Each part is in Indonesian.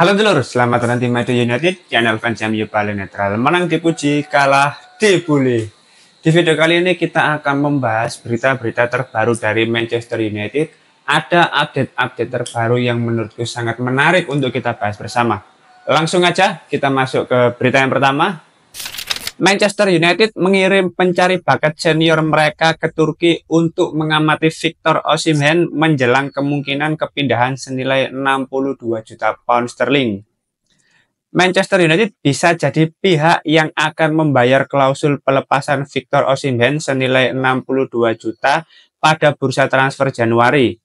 Halo dulur, selamat datang di Madrid United, channel fans MU paling netral. Menang dipuji, kalah dibully. Di video kali ini kita akan membahas berita-berita terbaru dari Manchester United. Ada update-update terbaru yang menurutku sangat menarik untuk kita bahas bersama. Langsung aja kita masuk ke berita yang pertama. Manchester United mengirim pencari bakat senior mereka ke Turki untuk mengamati Victor Osimhen menjelang kemungkinan kepindahan senilai 62 juta pound sterling. Manchester United bisa jadi pihak yang akan membayar klausul pelepasan Victor Osimhen senilai 62 juta pada bursa transfer Januari.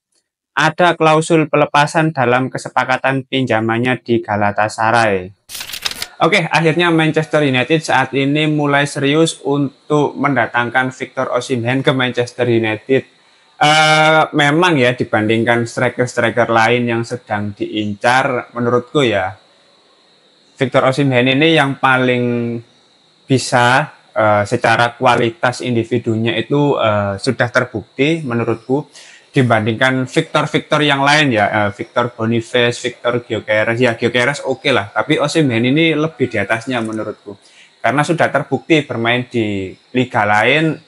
Ada klausul pelepasan dalam kesepakatan pinjamannya di Galatasaray. Oke, akhirnya Manchester United saat ini mulai serius untuk mendatangkan Victor Osimhen ke Manchester United. Memang ya, dibandingkan striker-striker lain yang sedang diincar, menurutku ya, Victor Osimhen ini yang paling bisa secara kualitas individunya itu sudah terbukti menurutku, dibandingkan Victor yang lain ya, Victor Boniface, Victor Gyökeres, ya Gyökeres oke lah, tapi Osimhen ini lebih di atasnya menurutku, karena sudah terbukti bermain di liga lain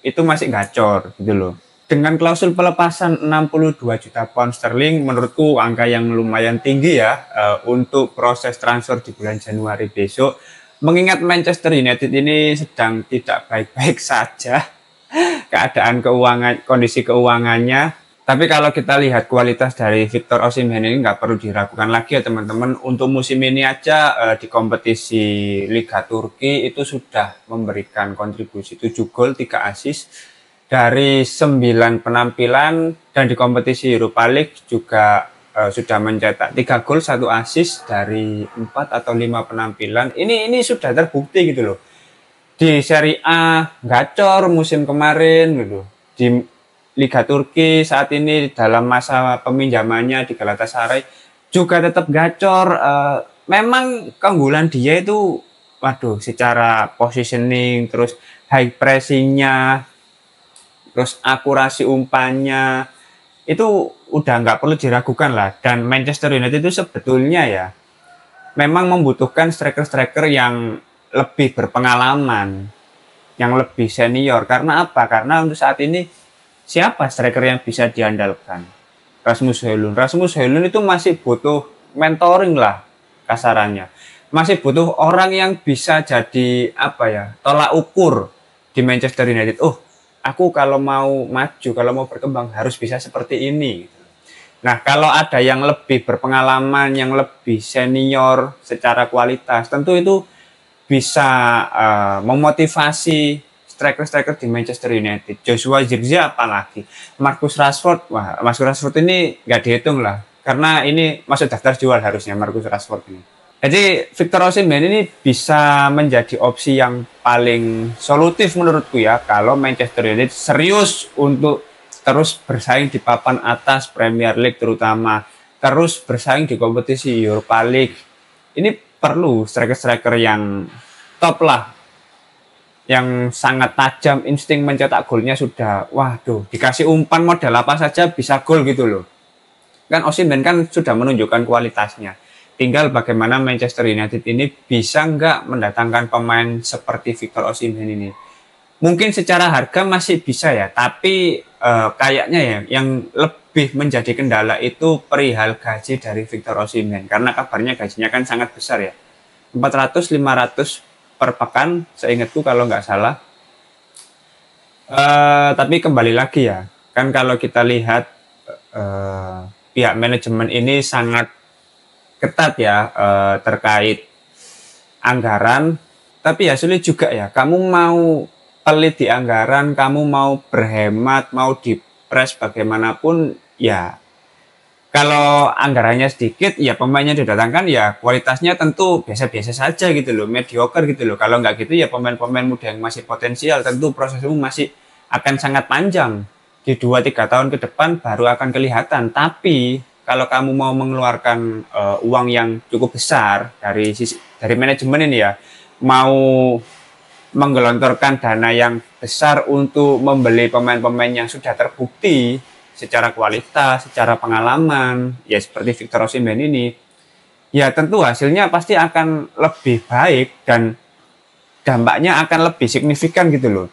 itu masih gacor gitu loh. Dengan klausul pelepasan 62 juta pound sterling, menurutku angka yang lumayan tinggi ya untuk proses transfer di bulan Januari besok, mengingat Manchester United ini sedang tidak baik-baik saja keadaan kondisi keuangannya. Tapi kalau kita lihat kualitas dari Victor Osimhen ini nggak perlu diragukan lagi ya teman-teman. Untuk musim ini aja di kompetisi Liga Turki itu sudah memberikan kontribusi 7 gol 3 assist dari 9 penampilan, dan di kompetisi Europa League juga sudah mencetak 3 gol 1 assist dari 4 atau 5 penampilan. Ini sudah terbukti gitu loh. Di Serie A gacor musim kemarin gitu. Di Liga Turki saat ini dalam masa peminjamannya di Galatasaray juga tetap gacor. Memang keunggulan dia itu, waduh, secara positioning, terus high pressingnya, terus akurasi umpannya, itu udah nggak perlu diragukan lah. Dan Manchester United itu sebetulnya ya memang membutuhkan striker-striker yang lebih berpengalaman, yang lebih senior. Karena apa? Karena untuk saat ini siapa striker yang bisa diandalkan? Rasmus Højlund itu masih butuh mentoring lah kasarannya. Masih butuh orang yang bisa jadi apa ya, tolak ukur di Manchester United. Oh, aku kalau mau maju, kalau mau berkembang harus bisa seperti ini. Nah, kalau ada yang lebih berpengalaman, yang lebih senior secara kualitas, tentu itu bisa memotivasi striker-striker di Manchester United. Joshua Zirkzee apalagi, Marcus Rashford. Wah, Marcus Rashford ini nggak dihitung lah, karena ini masuk daftar jual harusnya Marcus Rashford ini. Jadi Victor Osimhen ini bisa menjadi opsi yang paling solutif menurutku ya, kalau Manchester United serius untuk terus bersaing di papan atas Premier League, terutama terus bersaing di kompetisi Europa League. Ini perlu striker-striker yang top lah, yang sangat tajam, insting mencetak golnya sudah, waduh, dikasih umpan model apa saja bisa gol gitu loh. Kan Osimhen kan sudah menunjukkan kualitasnya. Tinggal bagaimana Manchester United ini bisa nggak mendatangkan pemain seperti Victor Osimhen ini. Mungkin secara harga masih bisa ya, tapi kayaknya ya yang lebih menjadi kendala itu perihal gaji dari Victor Osimhen, karena kabarnya gajinya kan sangat besar ya, 400-500 per pekan seingatku kalau nggak salah. Tapi kembali lagi ya, kan kalau kita lihat pihak manajemen ini sangat ketat ya terkait anggaran. Tapi ya sulit juga ya, kamu mau pelit di anggaran, kamu mau berhemat, mau dipres bagaimanapun ya, kalau anggarannya sedikit ya pemainnya didatangkan ya kualitasnya tentu biasa-biasa saja gitu loh, mediocre gitu loh. Kalau nggak gitu ya pemain-pemain muda yang masih potensial, tentu prosesmu masih akan sangat panjang. Di 2-3 tahun ke depan baru akan kelihatan. Tapi kalau kamu mau mengeluarkan uang yang cukup besar dari manajemen ini ya, mau menggelontorkan dana yang besar untuk membeli pemain-pemain yang sudah terbukti secara kualitas, secara pengalaman, ya seperti Victor Osimhen ini, ya tentu hasilnya pasti akan lebih baik dan dampaknya akan lebih signifikan gitu loh.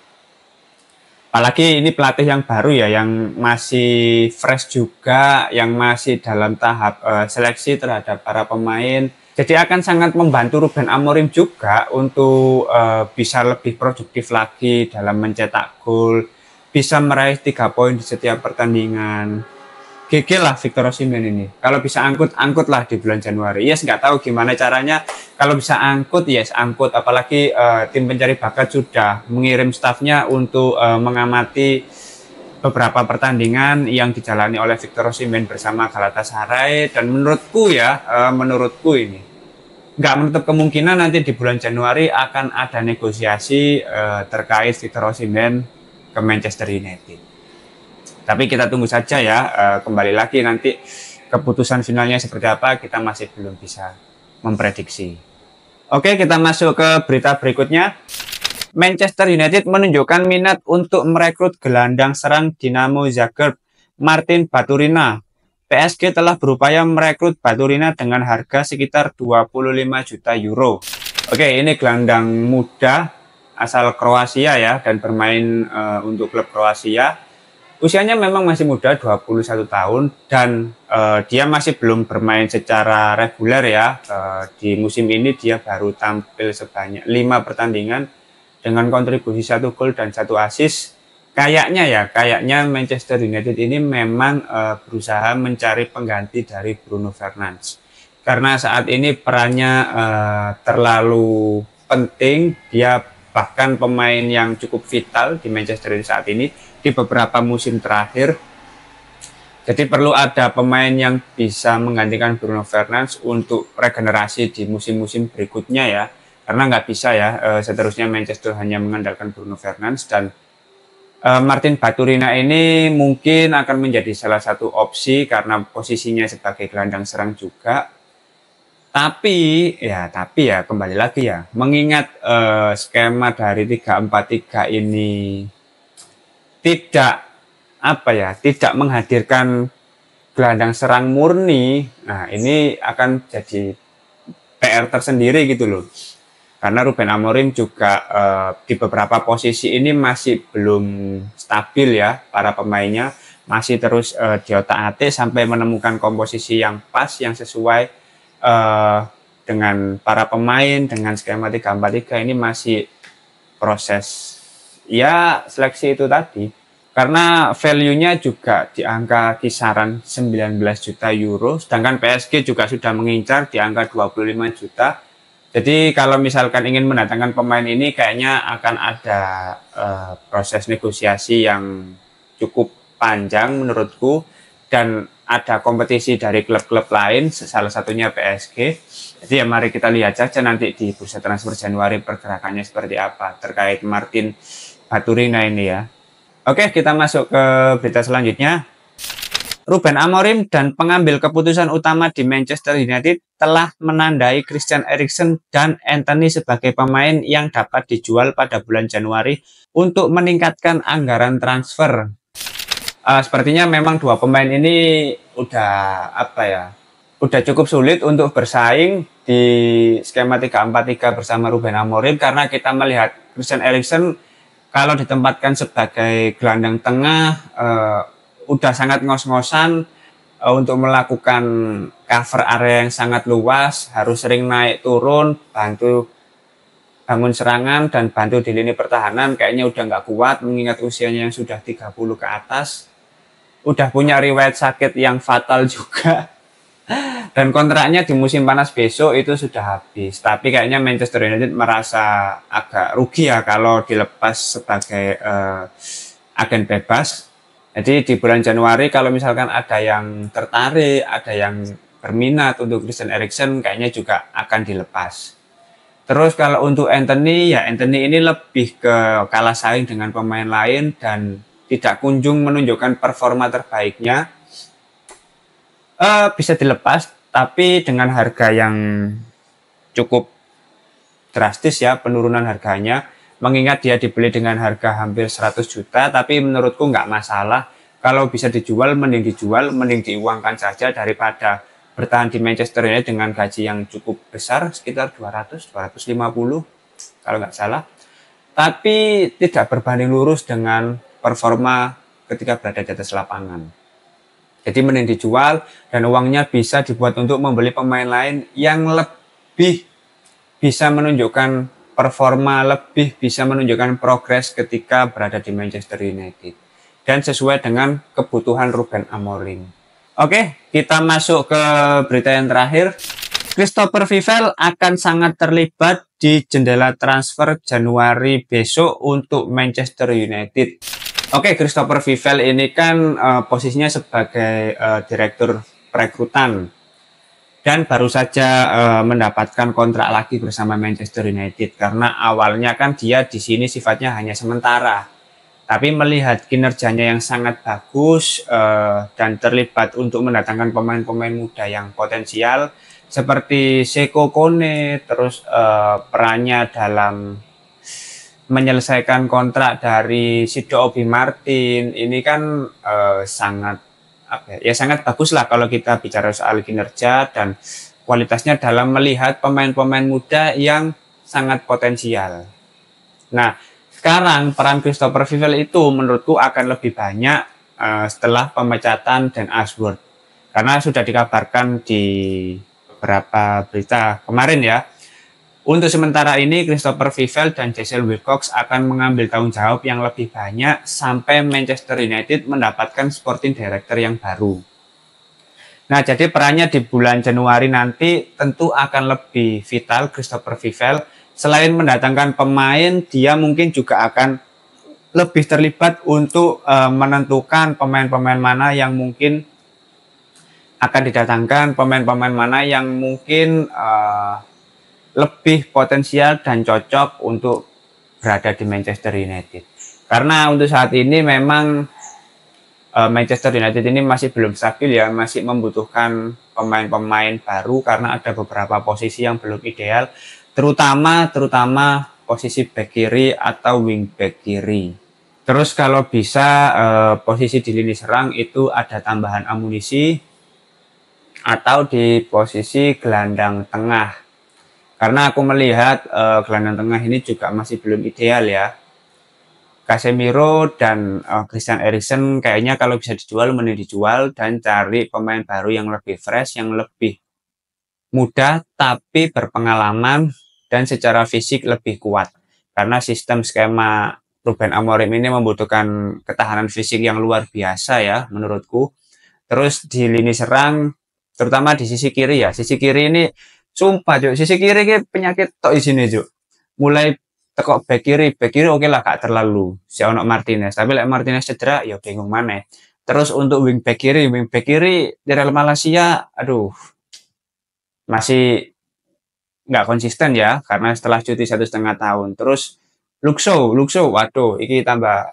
Apalagi ini pelatih yang baru ya, yang masih fresh juga, yang masih dalam tahap seleksi terhadap para pemain. Jadi akan sangat membantu Ruben Amorim juga untuk bisa lebih produktif lagi dalam mencetak gol, bisa meraih 3 poin di setiap pertandingan. GG lah Victor Osimhen ini. Kalau bisa angkut lah di bulan Januari. Yes, nggak tahu gimana caranya. Kalau bisa angkut, yes angkut. Apalagi tim pencari bakat sudah mengirim stafnya untuk mengamati beberapa pertandingan yang dijalani oleh Victor Osimhen bersama Galatasaray. Dan menurutku ini nggak menutup kemungkinan nanti di bulan Januari akan ada negosiasi terkait Victor Osimhen ke Manchester United. Tapi kita tunggu saja ya, kembali lagi nanti keputusan finalnya seperti apa kita masih belum bisa memprediksi. Oke, kita masuk ke berita berikutnya. Manchester United menunjukkan minat untuk merekrut gelandang serang Dinamo Zagreb, Martin Baturina. PSG telah berupaya merekrut Baturina dengan harga sekitar 25 juta euro. Oke, ini gelandang muda asal Kroasia ya, dan bermain untuk klub Kroasia. Usianya memang masih muda, 21 tahun, dan dia masih belum bermain secara reguler ya. Di musim ini dia baru tampil sebanyak 5 pertandingan dengan kontribusi 1 gol dan 1 assist. Kayaknya Manchester United ini memang berusaha mencari pengganti dari Bruno Fernandes. Karena saat ini perannya terlalu penting, dia bahkan pemain yang cukup vital di Manchester United saat ini di beberapa musim terakhir. Jadi perlu ada pemain yang bisa menggantikan Bruno Fernandes untuk regenerasi di musim-musim berikutnya ya. Karena nggak bisa ya seterusnya Manchester hanya mengandalkan Bruno Fernandes, dan Martin Baturina ini mungkin akan menjadi salah satu opsi karena posisinya sebagai gelandang serang juga. Tapi ya kembali lagi ya, mengingat skema dari 3-4-3 ini tidak menghadirkan gelandang serang murni. Nah, ini akan jadi PR tersendiri gitu loh. Karena Ruben Amorim juga di beberapa posisi ini masih belum stabil ya, para pemainnya masih terus diotak-atik sampai menemukan komposisi yang pas, yang sesuai dengan para pemain, dengan skema 3-4-3 ini masih proses ya seleksi itu tadi. Karena value-nya juga di angka kisaran 19 juta euro, sedangkan PSG juga sudah mengincar di angka 25 juta. Jadi kalau misalkan ingin mendatangkan pemain ini kayaknya akan ada proses negosiasi yang cukup panjang menurutku, dan ada kompetisi dari klub-klub lain, salah satunya PSG. Jadi ya mari kita lihat saja nanti di bursa transfer Januari pergerakannya seperti apa terkait Martin Baturina ini ya. Oke, kita masuk ke berita selanjutnya. Ruben Amorim dan pengambil keputusan utama di Manchester United telah menandai Christian Eriksen dan Antony sebagai pemain yang dapat dijual pada bulan Januari untuk meningkatkan anggaran transfer. Sepertinya memang dua pemain ini udah cukup sulit untuk bersaing di skema 3-4-3 bersama Ruben Amorim, karena kita melihat Christian Eriksen kalau ditempatkan sebagai gelandang tengah udah sangat ngos-ngosan untuk melakukan cover area yang sangat luas, harus sering naik turun, bantu bangun serangan dan bantu di lini pertahanan. Kayaknya udah nggak kuat mengingat usianya yang sudah 30 ke atas, udah punya riwayat sakit yang fatal juga, dan kontraknya di musim panas besok itu sudah habis. Tapi kayaknya Manchester United merasa agak rugi ya kalau dilepas sebagai agen bebas. Jadi di bulan Januari kalau misalkan ada yang tertarik, ada yang berminat untuk Christian Eriksen, kayaknya juga akan dilepas. Terus kalau untuk Antony, ya Antony ini lebih ke kalah saing dengan pemain lain dan tidak kunjung menunjukkan performa terbaiknya. Bisa dilepas, tapi dengan harga yang cukup drastis ya, penurunan harganya. Mengingat dia dibeli dengan harga hampir 100 juta, tapi menurutku nggak masalah. Kalau bisa dijual, mending dijual, mending diuangkan saja daripada bertahan di Manchester United dengan gaji yang cukup besar, sekitar 200-250 kalau nggak salah. Tapi tidak berbanding lurus dengan performa ketika berada di atas lapangan. Jadi mending dijual dan uangnya bisa dibuat untuk membeli pemain lain yang lebih bisa menunjukkan performa, lebih bisa menunjukkan progres ketika berada di Manchester United. Dan sesuai dengan kebutuhan Ruben Amorim. Oke, kita masuk ke berita yang terakhir. Christopher Vivell akan sangat terlibat di jendela transfer Januari besok untuk Manchester United. Oke, Christopher Vivell ini kan posisinya sebagai direktur perekrutan dan baru saja mendapatkan kontrak lagi bersama Manchester United karena awalnya kan dia di sini sifatnya hanya sementara. Tapi melihat kinerjanya yang sangat bagus dan terlibat untuk mendatangkan pemain-pemain muda yang potensial seperti Seko Kone, terus perannya dalam menyelesaikan kontrak dari Sido Obi Martin ini kan sangat sangat bagus lah kalau kita bicara soal kinerja dan kualitasnya dalam melihat pemain-pemain muda yang sangat potensial. Nah, sekarang peran Christopher Vivell itu menurutku akan lebih banyak setelah pemecatan Dan Ashworth, karena sudah dikabarkan di beberapa berita kemarin ya. Untuk sementara ini Christopher Vivell dan Jesse Wilcox akan mengambil tanggung jawab yang lebih banyak sampai Manchester United mendapatkan sporting director yang baru. Nah, jadi perannya di bulan Januari nanti tentu akan lebih vital Christopher Vivell. Selain mendatangkan pemain, dia mungkin juga akan lebih terlibat untuk menentukan pemain-pemain mana yang mungkin akan didatangkan, pemain-pemain mana yang mungkin lebih potensial dan cocok untuk berada di Manchester United. Karena untuk saat ini memang Manchester United ini masih belum stabil ya, masih membutuhkan pemain-pemain baru karena ada beberapa posisi yang belum ideal, terutama posisi back kiri atau wing back kiri. Terus kalau bisa posisi di lini serang itu ada tambahan amunisi atau di posisi gelandang tengah. Karena aku melihat gelandang tengah ini juga masih belum ideal ya. Casemiro dan Christian Eriksen kayaknya kalau bisa dijual mending dijual dan cari pemain baru yang lebih fresh, yang lebih muda tapi berpengalaman dan secara fisik lebih kuat. Karena sistem skema Ruben Amorim ini membutuhkan ketahanan fisik yang luar biasa ya menurutku. Terus di lini serang, terutama di sisi kiri ya. Sisi kiri ini sumpah Juk, sisi kiri ini penyakit tok isine Juk. Mulai tekok back kiri oke lah gak terlalu. Si ono Martinez, tapi lek Martinez cedera ya bingung mana. Terus untuk wing back kiri di Real Malaysia, aduh, masih nggak konsisten ya karena setelah cuti 1,5 tahun. Terus Luxo, waduh, iki tambah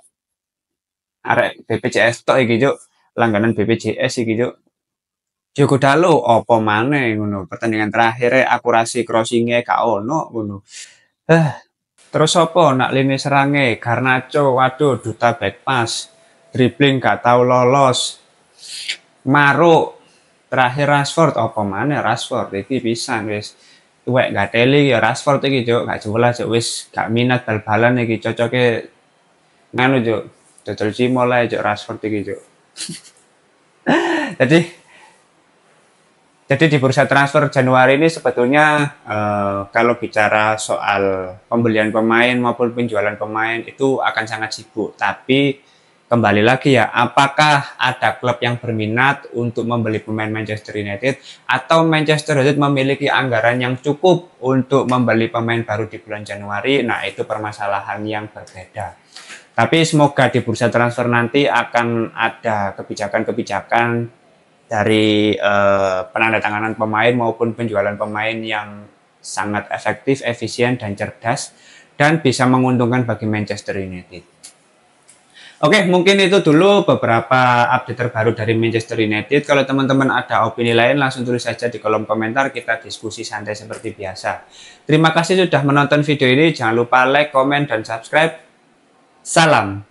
arek BPJS tok iki Juk, langganan BPJS iki Juk. Diogo Dalot apa maneh ngono, pertandingan terakhir akurasi crossing-e gak ono ngono. Terus apa nak lini serange Garnacho, waduh duta back pass, dribbling gak tahu lolos. Maruk, terakhir Rashford apa maneh Rashford iki pisan wis tuwek gak teli ya Rashford iki Juk, gak jelas Juk, wis gak minat bal-balan iki, cocoke nganu Juk, dodol cimol ae Juk Rashford iki Juk. Jadi di bursa transfer Januari ini sebetulnya kalau bicara soal pembelian pemain maupun penjualan pemain itu akan sangat sibuk. Tapi kembali lagi ya, apakah ada klub yang berminat untuk membeli pemain Manchester United atau Manchester United memiliki anggaran yang cukup untuk membeli pemain baru di bulan Januari? Nah, itu permasalahan yang berbeda. Tapi semoga di bursa transfer nanti akan ada kebijakan-kebijakan dari penandatanganan pemain maupun penjualan pemain yang sangat efektif, efisien, dan cerdas dan bisa menguntungkan bagi Manchester United. Oke, mungkin itu dulu beberapa update terbaru dari Manchester United. Kalau teman-teman ada opini lain langsung tulis saja di kolom komentar, kita diskusi santai seperti biasa. Terima kasih sudah menonton video ini, jangan lupa like, komen, dan subscribe. Salam.